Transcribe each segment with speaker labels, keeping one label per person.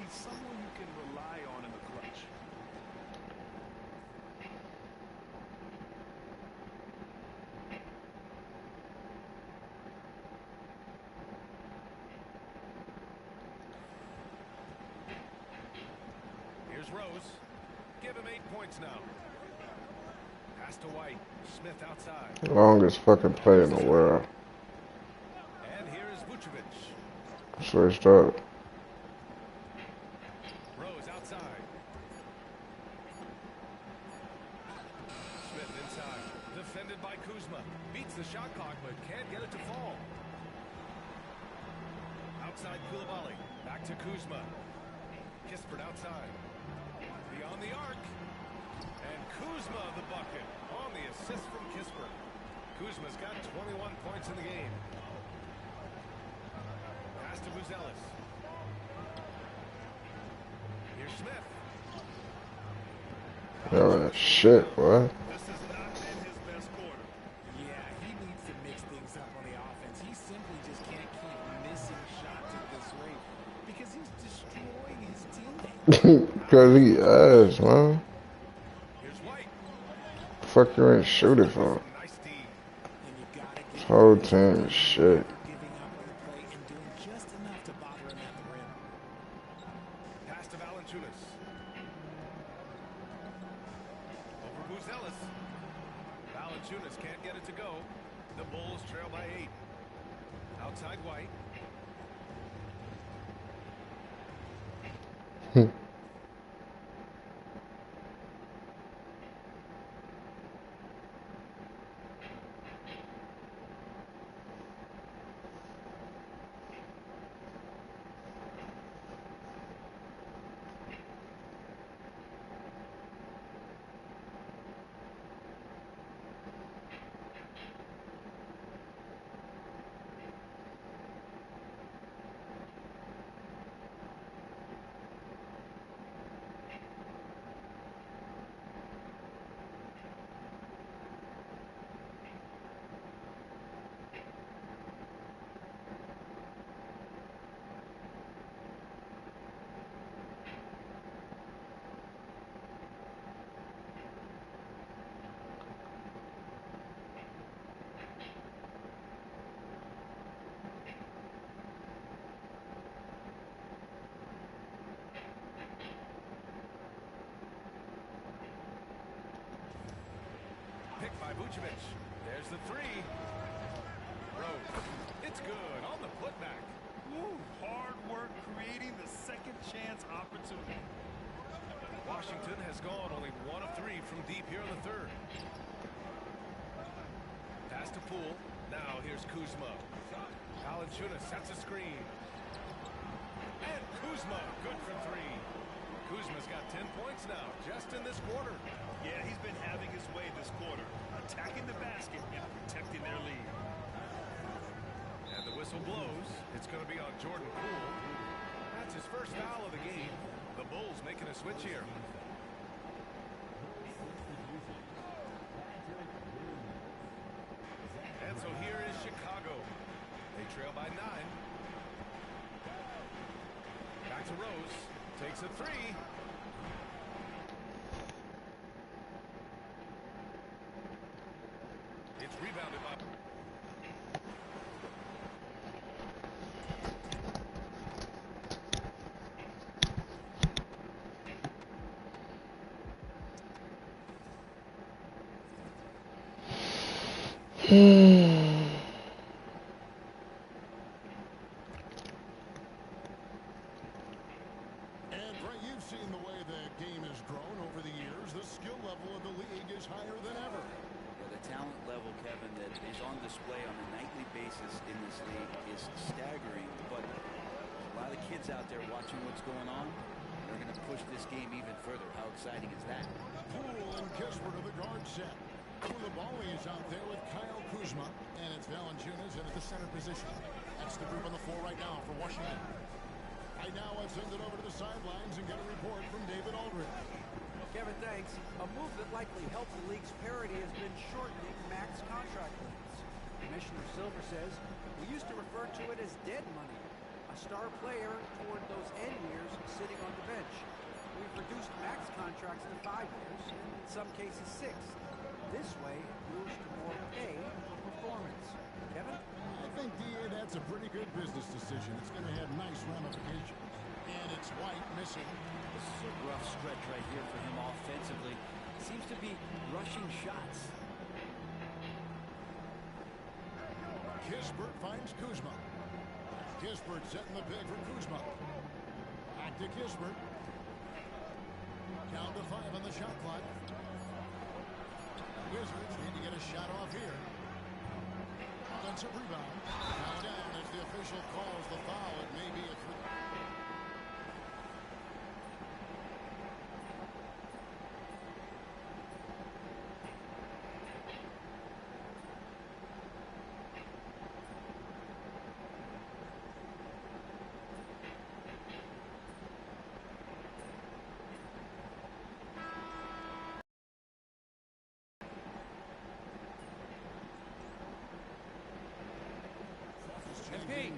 Speaker 1: He's someone you can rely on in the clutch. Here's Rose. Give him 8 points now. Pass to White. Smith outside.
Speaker 2: Longest fucking play in the world.
Speaker 1: And here is Vucevic.
Speaker 2: Switched up.
Speaker 1: Rose outside. Smith inside. Defended by Kuzma. Beats the shot clock, but can't get it to fall. Outside Koulibaly. Back to Kuzma. Kispert outside. Beyond the arc. And Kuzma the bucket on the assist from Kispert. Kuzma's got 21 points in the game. Pass to Buzelis. Here's Smith.
Speaker 2: Oh, shit, what?
Speaker 1: This has not been his best quarter. Yeah, he needs to mix things up on the offense. He simply just can't keep missing shots at this rate because he's destroying his teammates.
Speaker 2: Because he ass, man.
Speaker 1: Here's White.
Speaker 2: Fuck you ain't shooting for.
Speaker 1: Nice D. And you gotta
Speaker 2: This
Speaker 1: get
Speaker 2: whole team is shit.
Speaker 1: giving up on the play and doing just enough to bother him at the rim. Pass to Valanciunas. Over Buzelis. Valanciunas can't get it to go. The Bulls trail by 8. Outside White. Picked by Vucevic. There's the three. Rose. It's good on the putback. Woo, hard work creating the second chance opportunity. Washington has gone only 1 of 3 from deep here in the third. Pass to Poole. Now here's Kuzma. Valanciunas sets a screen. And Kuzma, good for 3. Kuzma's got 10 points now, just in this quarter. Yeah, he's been having his way this quarter, attacking the basket and protecting their lead. And the whistle blows. It's going to be on Jordan Poole. That's his first foul of the game. The Bulls making a switch here. And so here is Chicago. They trail by 9. Back to Rose. Takes a 3. It's rebounded by...
Speaker 3: Seen the way the game has grown over the years, the skill level of the league is higher than ever.
Speaker 4: Yeah, the talent level, Kevin, that is on display on a nightly basis in this league is staggering. But a lot of kids out there watching what's going on. They're going to push this game even further. How exciting is that?
Speaker 3: Poole and Kispert of the guard set. Koulibaly is out there with Kyle Kuzma, and it's Valanciunas in at the center position. That's the group on the floor right now for Washington. Right now, I've sent it over to the sidelines and get a report from David Aldridge.
Speaker 5: Kevin, thanks. A move that likely helped the league's parity has been shortening max contract limits. Commissioner Silver says we used to refer to it as dead money. A a star player toward those end years sitting on the bench. We've reduced max contracts to 5 years, and in some cases 6. This way, it moves to more pay for performance. Kevin?
Speaker 3: I think, D.A., that's a pretty good business decision. It's going to have nice ramifications. And it's White missing.
Speaker 4: This is a rough stretch right here for him offensively. Seems to be rushing shots.
Speaker 3: Kispert finds Kuzma. Kispert setting the pick for Kuzma. Back to Kispert. Down to 5 on the shot clock. Wizards need to get a shot off here. Offensive rebound. Now down as the official calls the foul. It may be a 3.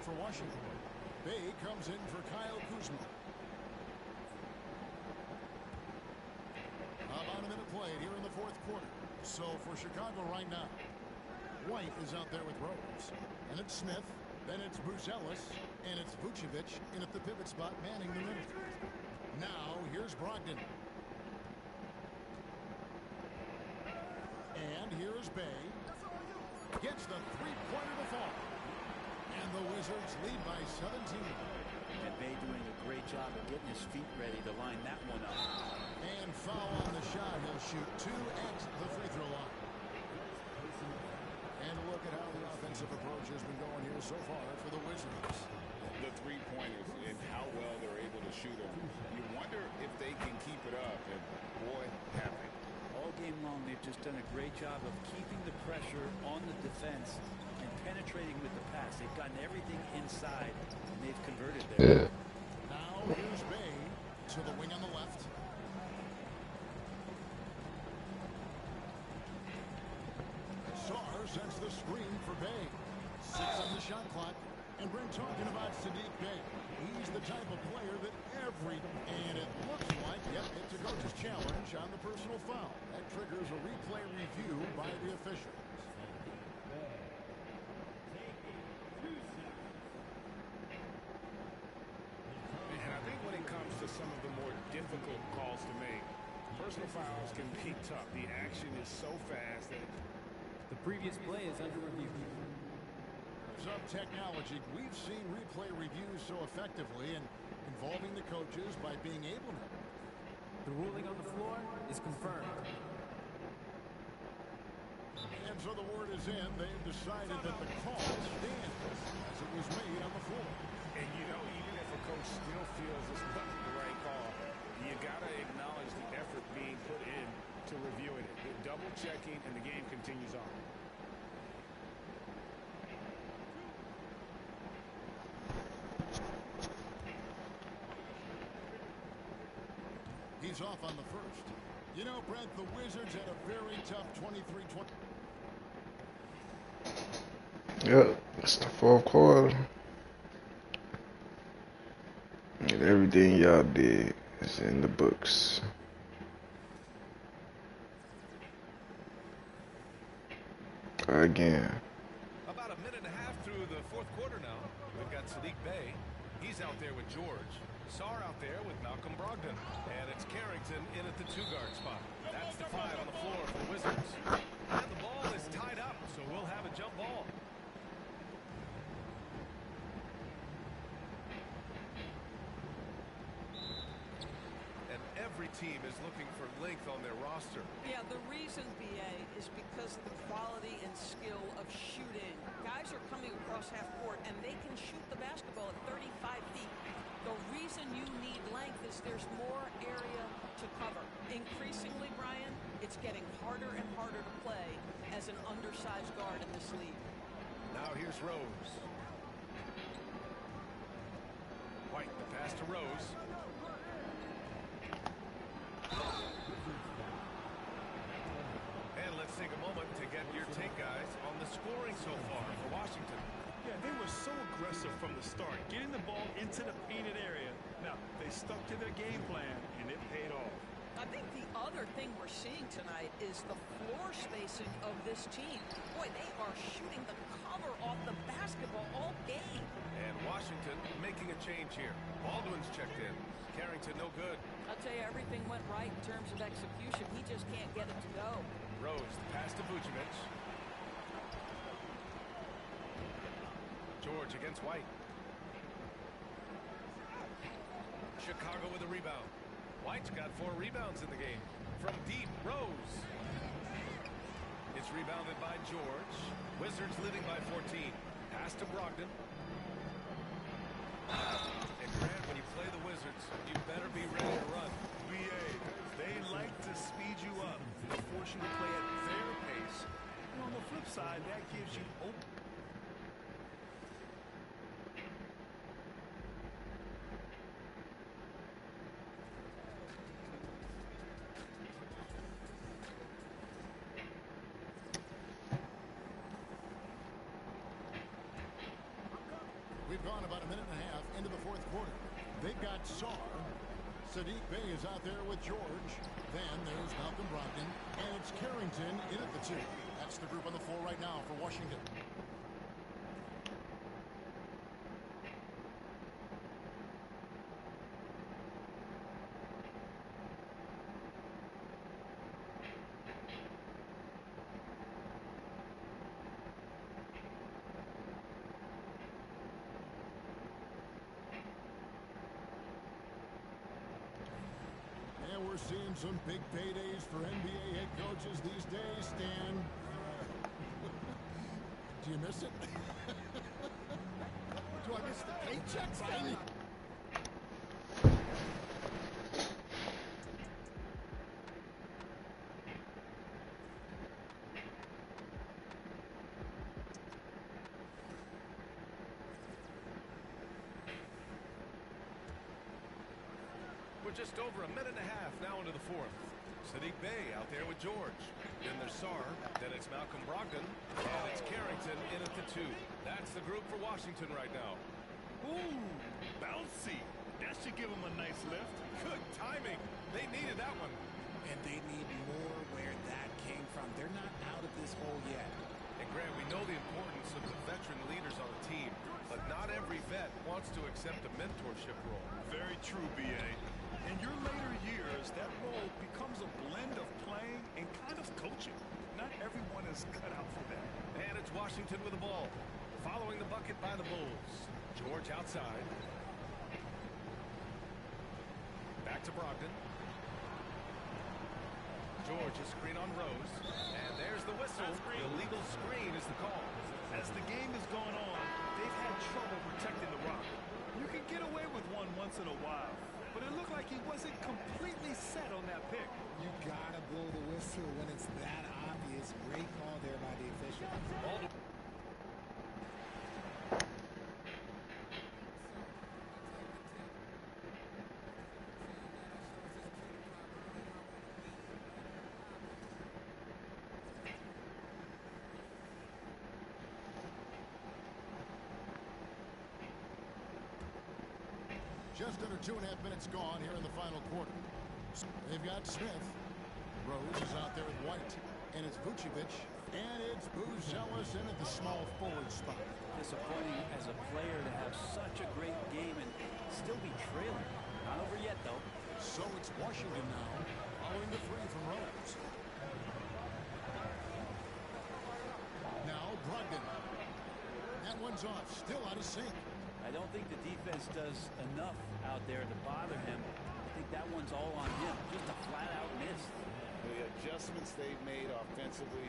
Speaker 3: For Washington. Bay comes in for Kyle Kuzma. About a minute played here in the 4th quarter. So for Chicago right now, White is out there with Rose. And it's Smith. Then it's Bruce Ellis. And it's Vucevic in at the pivot spot manning the middle. Now here's Brogdon. And here's Bay. Gets the three-pointer to fall. And the Wizards lead by 17.
Speaker 4: And Bay doing a great job of getting his feet ready to line that one up.
Speaker 3: And foul on the shot. He'll shoot 2 at the free throw line. And look at how the offensive approach has been going here so far for the Wizards.
Speaker 6: The three-pointers and how well they're able to shoot them. You wonder if they can keep it up. And boy, have they.
Speaker 4: All game long, they've just done a great job of keeping the pressure on the defense and penetrating with the pass. They've gotten everything inside, and they've converted there.
Speaker 2: Yeah.
Speaker 3: Now here's Bay to the wing on the left. Sarr sets the screen for Bay. 6 on the shot clock. And we're talking about Saddiq Bey. He's the type of player that and it looks like, yep, it's a coach's challenge on the personal foul. That triggers a replay review by the officials.
Speaker 1: And I think when it comes to some of the more difficult calls to make, personal fouls can be tough. The action is so fast that
Speaker 5: the previous play is under review.
Speaker 3: Some technology, we've seen replay reviews so effectively and involving the coaches by being able to.
Speaker 5: The ruling on the floor is confirmed.
Speaker 3: And so the word is in. They've decided that the call stands as it was made on the floor.
Speaker 1: And you know, even if a coach still feels this wasn't the right call, you got to acknowledge the effort being put in to reviewing it. They're double checking, and the game continues on.
Speaker 3: He's off on the first. You know, Brent, the Wizards had a very tough 23-20.
Speaker 2: Yep, it's the 4th quarter. And everything y'all did is in the books. Again.
Speaker 1: About a minute and a half through the 4th quarter now. We've got Saddiq Bey. He's out there with George. Sarr out there with Malcolm Brogdon. And it's Carrington in at the 2-guard spot. That's the 5 on the floor for the Wizards. And the ball is tied up, so we'll have a jump ball. And every team is looking for length on their roster.
Speaker 7: Yeah, the reason, BA, is because of the quality and skill of shooting. Guys are coming across half court, and they can shoot the basketball at 35 feet. The reason you need length is there's more area to cover. Increasingly, Brian, it's getting harder and harder to play as an undersized guard in this league.
Speaker 1: Now here's Rose. White, the pass to Rose. And let's take a moment to get your take, guys, on the scoring so far for Washington.
Speaker 6: Yeah, they were so aggressive
Speaker 8: aggressive from the start, getting the ball into the painted area. Now, they stuck to their game plan, and it paid off.
Speaker 7: I think the other thing we're seeing tonight is the floor spacing of this team. Boy, they are shooting the cover off the basketball all game.
Speaker 1: And Washington making a change here. Baldwin's checked in. Carrington no good.
Speaker 7: I'll tell you, everything went right in terms of execution. He just can't get it to go.
Speaker 1: Rose, the pass to Vucevic. George against White. Chicago with a rebound. White's got 4 rebounds in the game. From deep, Rose. It's rebounded by George. Wizards leading by 14. Pass to Brogdon. And Grant, when you play the Wizards, you better be ready to run.
Speaker 8: BA, they like to speed you up and force you to play at their pace. And on the flip side, that gives you open.
Speaker 3: We've gone about a minute and a half into the fourth quarter. They've got Sarr. Sadiq Bey is out there with George. Then there's Malcolm Brogdon. And it's Carrington in at the 2. That's the group on the floor right now for Washington. And we're seeing some big paydays for NBA head coaches these days, Stan. Do you miss it? Do I miss the paychecks?
Speaker 1: We're just over a minute and a half now into the fourth. Sadiq Bey out there with George. Then there's Sarr. Then it's Malcolm Brogdon. And it's Carrington in at the 2. That's the group for Washington right now.
Speaker 8: Ooh, bouncy. That should give them a nice lift.
Speaker 1: Good timing. They needed that one.
Speaker 9: And they need more where that came from. They're not out of this hole yet.
Speaker 1: And Grant, we know the importance of the veteran leaders on the team, but not every vet wants to accept a mentorship role.
Speaker 8: Very true, BA. In your later years, that role becomes a blend of playing and kind of coaching. Not everyone is cut out for that.
Speaker 1: And it's Washington with the ball. Following the bucket by the Bulls. George outside. Back to Brogdon. George, a screen on Rose. And there's the whistle. The illegal screen is the call.
Speaker 8: As the game has gone on, they've had trouble protecting the rock. You can get away with one once in a while. But it looked like he wasn't completely set on that pick.
Speaker 9: You gotta blow the whistle when it's that obvious. Great call there by the official.
Speaker 3: Just under 2.5 minutes gone here in the final quarter. They've got Smith. Rose is out there with White. And it's Vucevic. And it's Buzelis in at the small forward spot.
Speaker 4: Disappointing as a player to have such a great game and still be trailing. Not over yet, though.
Speaker 3: So it's Washington now, following the 3 from Rose. Now Brogdon. That one's off. Still out of sync.
Speaker 4: I don't think the defense does enough out there to bother him. I think that one's all on him. Just a flat-out miss.
Speaker 6: The adjustments they've made offensively,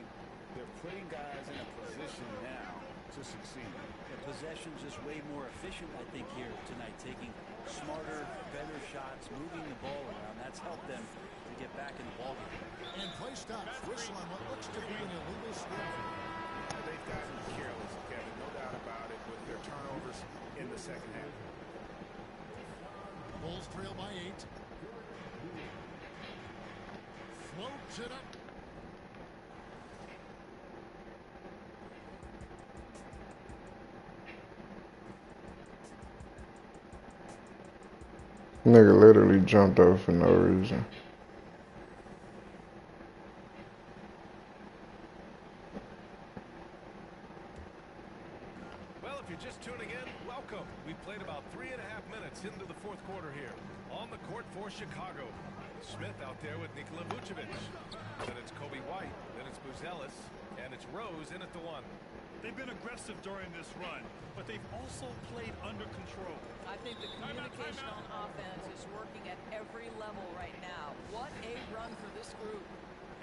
Speaker 6: they're putting guys in a position now to succeed.
Speaker 4: The possession's just way more efficient, I think, here tonight. Taking smarter, better shots, moving the ball around. That's helped them to get back in the ballgame.
Speaker 3: And play stops. Whistle on what looks to be an illegal screen.
Speaker 6: They've gotten careless, Kevin, no doubt about it, with their turnovers in the second half.
Speaker 3: Bulls trail by 8. Floats it up.
Speaker 2: Nigga literally jumped out for no reason.
Speaker 1: Well, if you're just tuning in, welcome. We've played about 3.5 minutes into the fourth quarter here. On the court for Chicago. Smith out there with Nikola Vucevic. Then it's Kobe White. Then it's Buzelis. And it's Rose in at the one.
Speaker 8: They've been aggressive during this run, but they've also played under control.
Speaker 7: I think the communication on offense is working at every level right now. What a run for this group.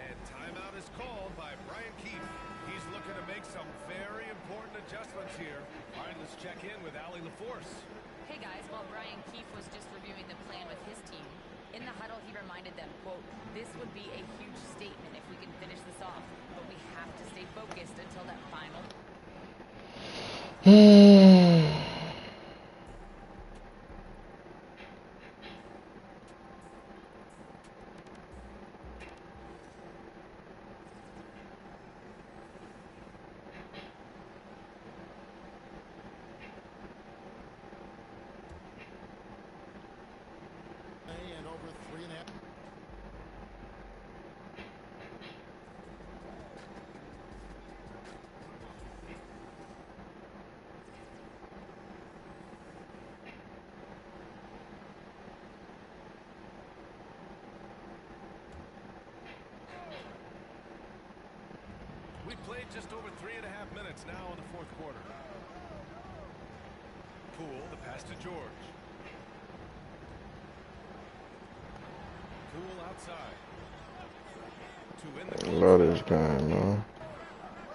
Speaker 1: And timeout is called by Brian Keefe. He's looking to make some very important adjustments here. All right, let's check in with Allie LaForce.
Speaker 10: Hey guys, while Brian Keefe was just reviewing the plan with his team, in the huddle he reminded them, quote, "This would be a huge statement if we can finish this off, but we have to stay focused until that final."
Speaker 3: And over 3.5.
Speaker 1: We've played just over 3.5 minutes now in the fourth quarter. Poole, the pass to George. Poole outside. To win the
Speaker 2: Love this game, man.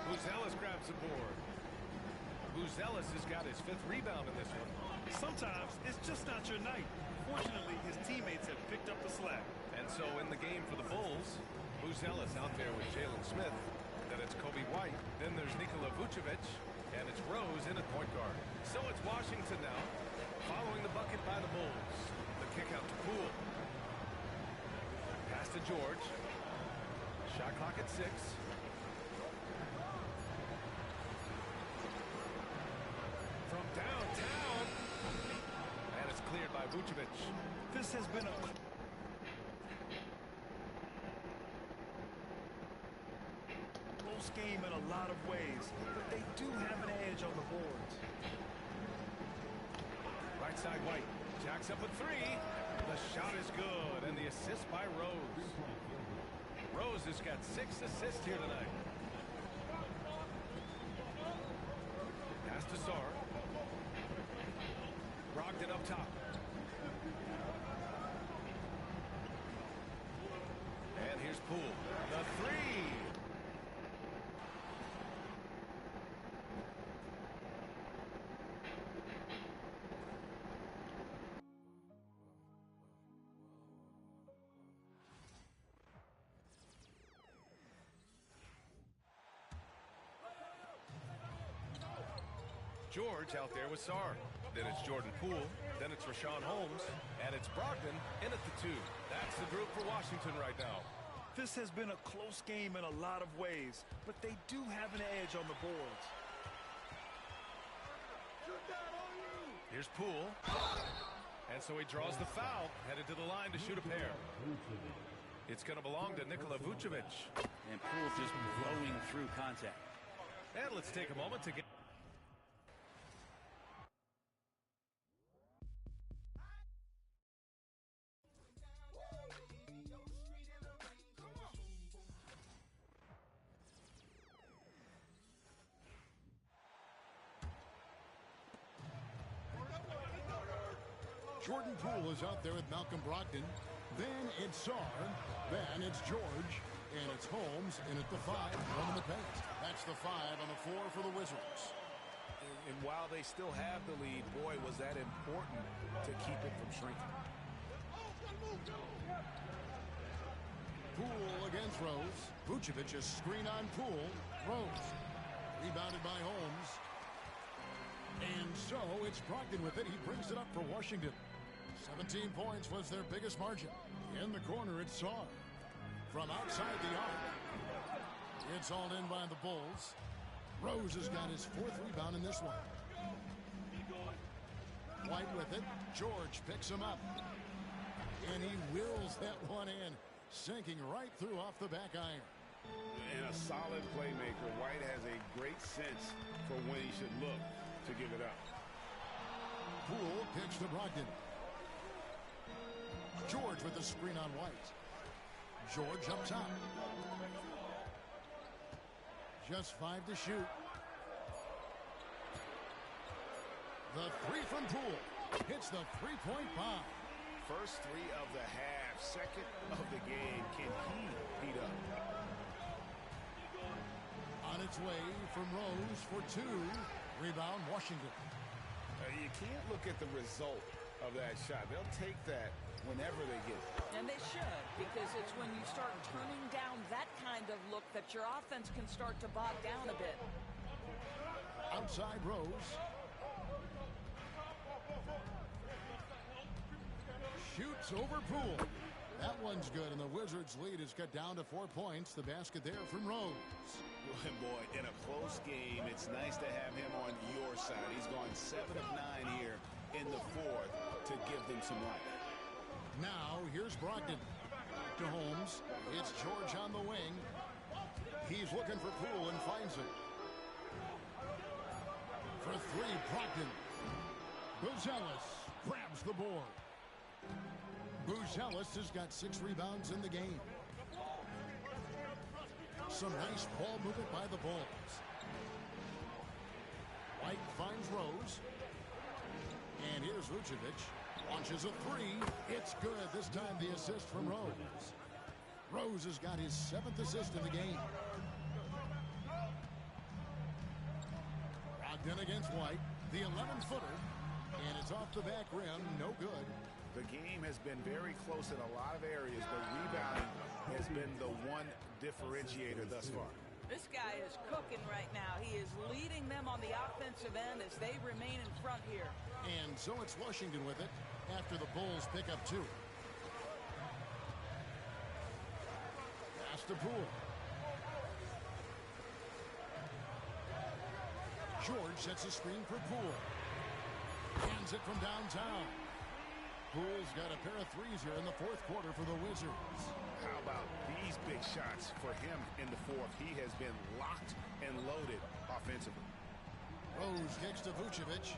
Speaker 1: Buzelis grabs the board. Buzelis has got his 5th rebound in this one.
Speaker 8: Sometimes it's just not your night. Fortunately, his teammates have picked up the slack.
Speaker 1: And so in the game for the Bulls, Buzelis out there with Jalen Smith. Then it's Kobe White. Then there's Nikola Vucevic. And it's Rose in at point guard. So it's Washington now, following the bucket by the Bulls. The kick out to Poole. Pass to George. Shot clock at 6. From downtown. And it's cleared by Vucevic.
Speaker 8: This has been a close game in a lot of ways, but they do have an edge on the boards.
Speaker 1: Right side White. Jacks up a 3. The shot is good. And the assist by Rose. Rose has got 6 assists here tonight. Pass to Sar. Brogdon up top. And here's Poole. The 3. George out there with Sar. Then it's Jordan Poole. Then it's Rashawn Holmes. And it's Brogdon in at the 2. That's the group for Washington right now.
Speaker 8: This has been a close game in a lot of ways, but they do have an edge on the boards.
Speaker 1: Here's Poole. And so he draws the foul, headed to the line to shoot a pair. It's going to belong to Nikola Vucevic.
Speaker 4: And Poole just blowing through contact.
Speaker 1: And let's take a moment to get...
Speaker 3: Jordan Poole is out there with Malcolm Brogdon. Then it's Sar. Then it's George. And it's Holmes in at the 5, running the paint. That's the 5 on the floor for the Wizards.
Speaker 6: And while they still have the lead, boy, was that important to keep it from shrinking.
Speaker 3: Poole against Rose. Vucevic a screen on Poole. Rose. Rebounded by Holmes. And so it's Brogdon with it. He brings it up for Washington. 17 points was their biggest margin. In the corner, it's Sar. From outside the arc. It's hauled in by the Bulls. Rose has got his 4th rebound in this one. White with it. George picks him up. And he wills that one in, sinking right through off the back iron.
Speaker 6: And a solid playmaker. White has a great sense for when he should look to give it up.
Speaker 3: Poole pitch to Brogdon. George with the screen on White. George up top. Just 5 to shoot. The three from Poole. Hits the three-point bomb.
Speaker 6: First 3 of the half. Second of the game. Can he heat up?
Speaker 3: On its way from Rose for 2. Rebound Washington.
Speaker 6: You can't look at the result of that shot. They'll take that whenever they get it.
Speaker 7: And they should, because it's when you start turning down that kind of look that your offense can start to bog down a bit.
Speaker 3: Outside Rose. Shoots over Poole. That one's good, and the Wizards' lead is cut down to 4 points. The basket there from Rose.
Speaker 6: Boy, in a close game, it's nice to have him on your side. He's gone 7 of 9 here in the fourth to give them some life.
Speaker 3: Now, here's Brogdon. Back to Holmes. It's George on the wing. He's looking for Poole and finds it. For 3, Brogdon. Buzelis grabs the board. Buzelis has got 6 rebounds in the game. Some nice ball movement by the Bulls. White finds Rose. And here's Vucevic. Launches a 3. It's good. This time the assist from Rose. Rose has got his 7th assist in the game. Brogdon against White. The 11-footer. And it's off the back rim. No good.
Speaker 6: The game has been very close in a lot of areas, but rebounding has been the one differentiator thus far.
Speaker 7: This guy is cooking right now. He is leading them on the offensive end as they remain in front here.
Speaker 3: And so it's Washington with it after the Bulls pick up 2. Pass to Poole. George sets a screen for Poole. Hands it from downtown. Poole's got a pair of 3s here in the 4th quarter for the Wizards.
Speaker 6: How about these big shots for him in the 4th? He has been locked and loaded offensively.
Speaker 3: Rose kicks to Vucevic.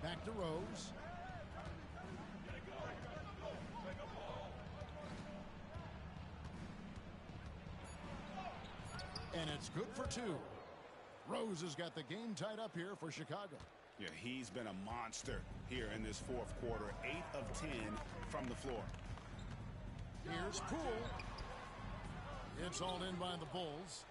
Speaker 3: Back to Rose. And it's good for 2. Rose has got the game tied up here for Chicago.
Speaker 6: Yeah, he's been a monster here in this 4th quarter. 8 of 10 from the floor.
Speaker 3: Here's Poole. It's all in by the Bulls.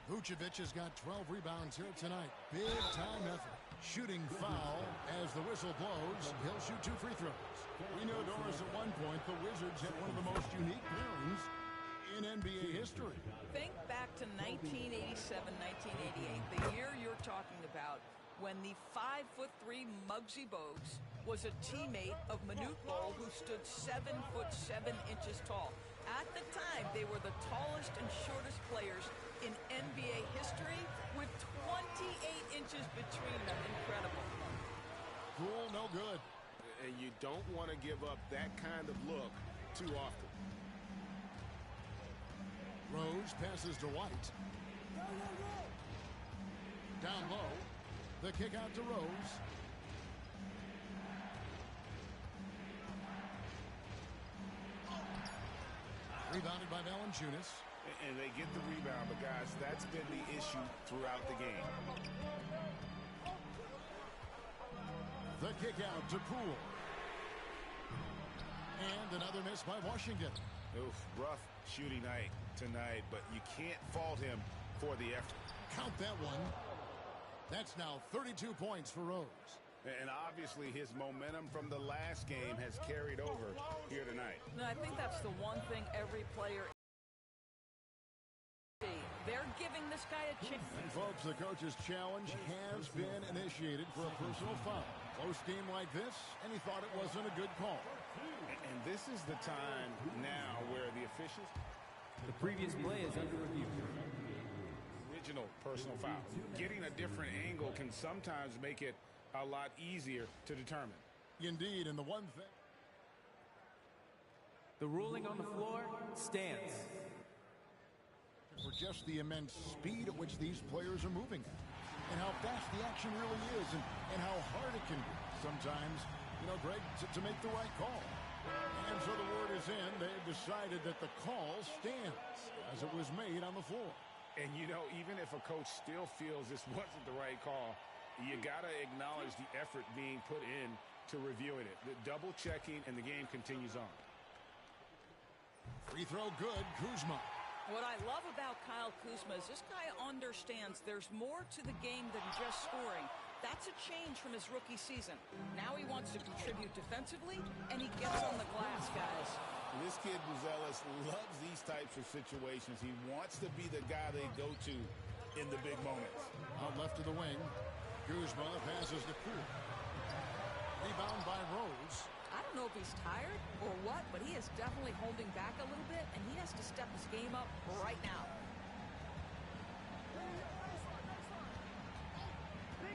Speaker 3: Vucevic has got 12 rebounds here tonight. Big time effort. Shooting foul as the whistle blows. He'll shoot 2 free throws. We know, Doris, at one point the Wizards had one of the most unique pairings in NBA history.
Speaker 7: Think back to 1987, 1988, the year you're talking about, when the 5'3" Muggsy Bogues was a teammate of Manute Bol, who stood 7'7" tall. At the time, they were the tallest and shortest players in NBA history, with 28 inches between them. Incredible.
Speaker 3: Poole, no good.
Speaker 6: And you don't want to give up that kind of look too often.
Speaker 3: Rose passes to White. Down low. The kick out to Rose. Rebounded by Valanciunas.
Speaker 6: And they get the rebound, but guys, that's been the issue throughout the game.
Speaker 3: The kick out to Poole. And another miss by Washington.
Speaker 6: Oof, rough shooting night tonight, but you can't fault him for the effort.
Speaker 3: Count that one. That's now 32 points for Rose.
Speaker 6: And obviously his momentum from the last game has carried over here tonight.
Speaker 7: No, I think that's the one thing every player see. They're giving this guy a chance.
Speaker 3: And folks, the coach's challenge has been initiated for a personal foul. Close game like this, and he thought it wasn't a good call.
Speaker 6: And this is the time now where the officials...
Speaker 11: The previous play is under review.
Speaker 6: Original personal foul. Getting a different angle can sometimes make it a lot easier to determine.
Speaker 3: Indeed, and the one thing...
Speaker 11: The ruling on the floor stands.
Speaker 3: For just the immense speed at which these players are moving at, and how fast the action really is, and how hard it can be sometimes, you know, Greg, to make the right call. And so the word is in. They've decided that the call stands as it was made on the floor.
Speaker 6: And, you know, even if a coach still feels this wasn't the right call, you got to acknowledge the effort being put in to reviewing it. The double checking, and the game continues on.
Speaker 3: Free throw good, Kuzma.
Speaker 7: What I love about Kyle Kuzma is this guy understands there's more to the game than just scoring. That's a change from his rookie season. Now he wants to contribute defensively, and he gets on the glass, guys.
Speaker 6: This kid, Buzelis, loves these types of situations. He wants to be the guy they go to in the big moments.
Speaker 3: Out left of the wing, Kuzma passes to Poole. Rebound by Rose.
Speaker 7: I don't know if he's tired or what, but he is definitely holding back a little bit, and he has to step his game up right now.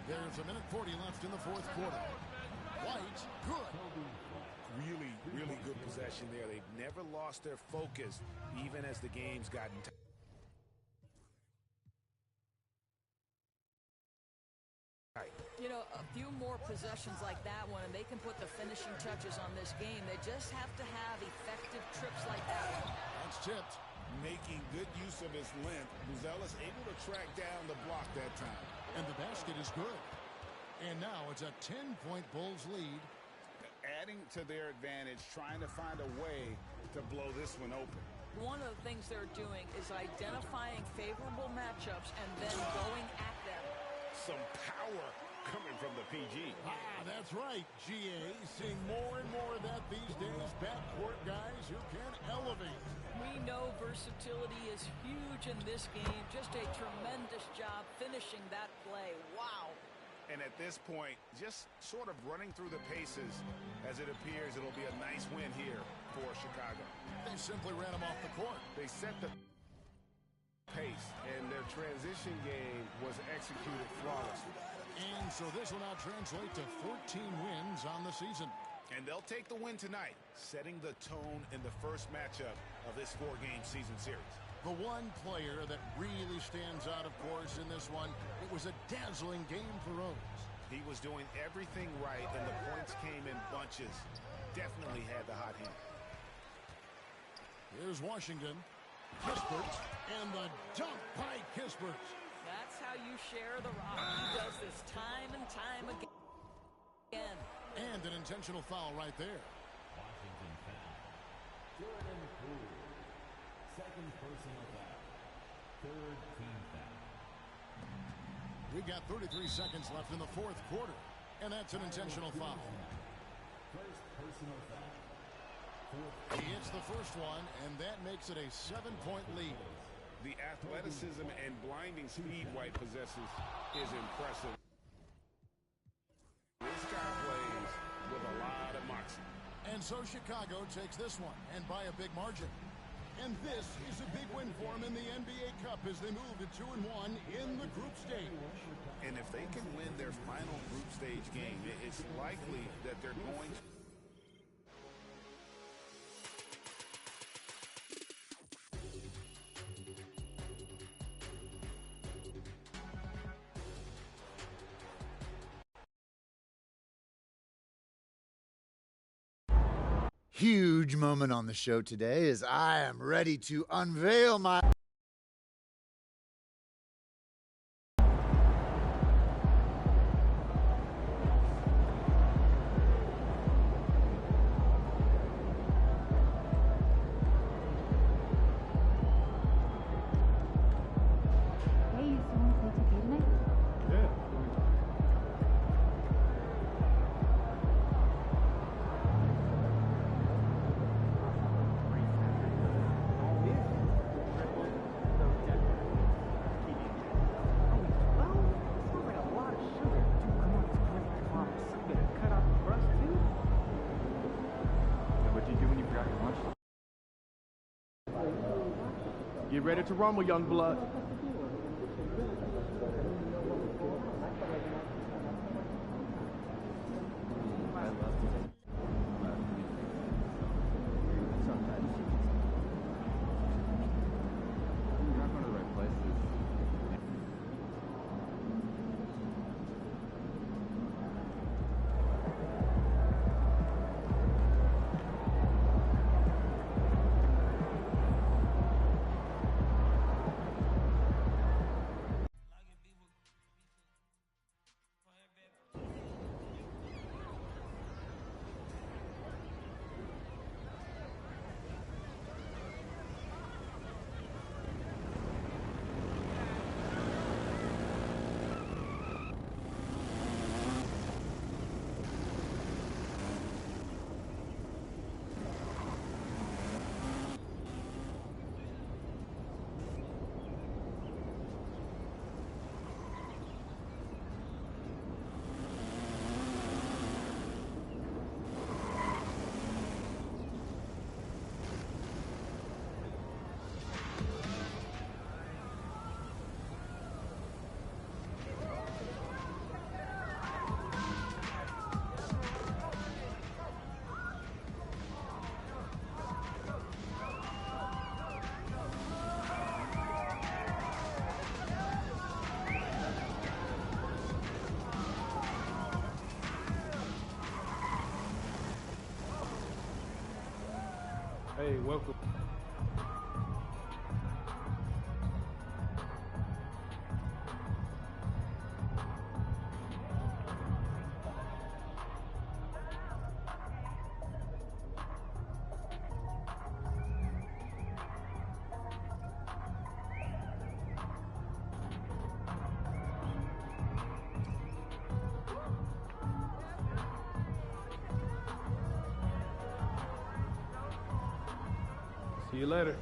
Speaker 3: There's a minute 40 left in the fourth quarter. White, good.
Speaker 6: Really, really good possession there. They've never lost their focus, even as the game's gotten tight.
Speaker 7: You know, a few more possessions like that one, and they can put the finishing touches on this game. They just have to have effective trips like that one.
Speaker 3: That's tipped.
Speaker 6: Making good use of his length. Buzelis able to track down the block that time.
Speaker 3: And the basket is good. And now it's a 10-point Bulls lead.
Speaker 6: Adding to their advantage, trying to find a way to blow this one open.
Speaker 7: One of the things they're doing is identifying favorable matchups and then going at them.
Speaker 6: Some power coming from the PG.
Speaker 3: That's right, GA. Seeing more and more of that these days. Backcourt guys who can elevate.
Speaker 7: We know versatility is huge in this game. Just a tremendous job finishing that play. Wow.
Speaker 6: And at this point, just sort of running through the paces, as it appears it'll be a nice win here for Chicago.
Speaker 3: They simply ran him off the court.
Speaker 6: They set the pace, and their transition game was executed flawlessly.
Speaker 3: And so this will now translate to 14 wins on the season.
Speaker 6: And they'll take the win tonight, setting the tone in the first matchup of this four-game season series.
Speaker 3: The one player that really stands out, of course, in this one, it was a dazzling game for Rose.
Speaker 6: He was doing everything right, and the points came in bunches. Definitely had the hot hand.
Speaker 3: Here's Washington. Kispert, and the dunk by Kispert.
Speaker 7: That's how you share the rock. He does this time and time again.
Speaker 3: And an intentional foul right there.
Speaker 11: Washington foul. Jordan Poole. Second personal foul. Third team foul.
Speaker 3: We've got 33 seconds left in the fourth quarter. And that's an intentional foul.
Speaker 11: First personal foul.
Speaker 3: He hits the first one, and that makes it a 7-point lead.
Speaker 6: The athleticism and blinding speed White possesses is impressive. This guy plays with a lot of moxie.
Speaker 3: And so Chicago takes this one, and by a big margin. And this is a big win for them in the NBA Cup as they move to 2-1 in the group stage.
Speaker 6: And if they can win their final group stage game, it's likely that they're going to.
Speaker 12: Huge moment on the show today as I am ready to unveil my...
Speaker 13: Get ready to rumble, young blood. I love to sometimes Hey, welcome. See you later.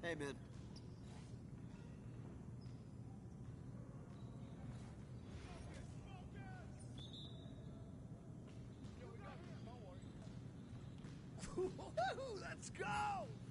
Speaker 14: Hey, man.
Speaker 8: Let's go!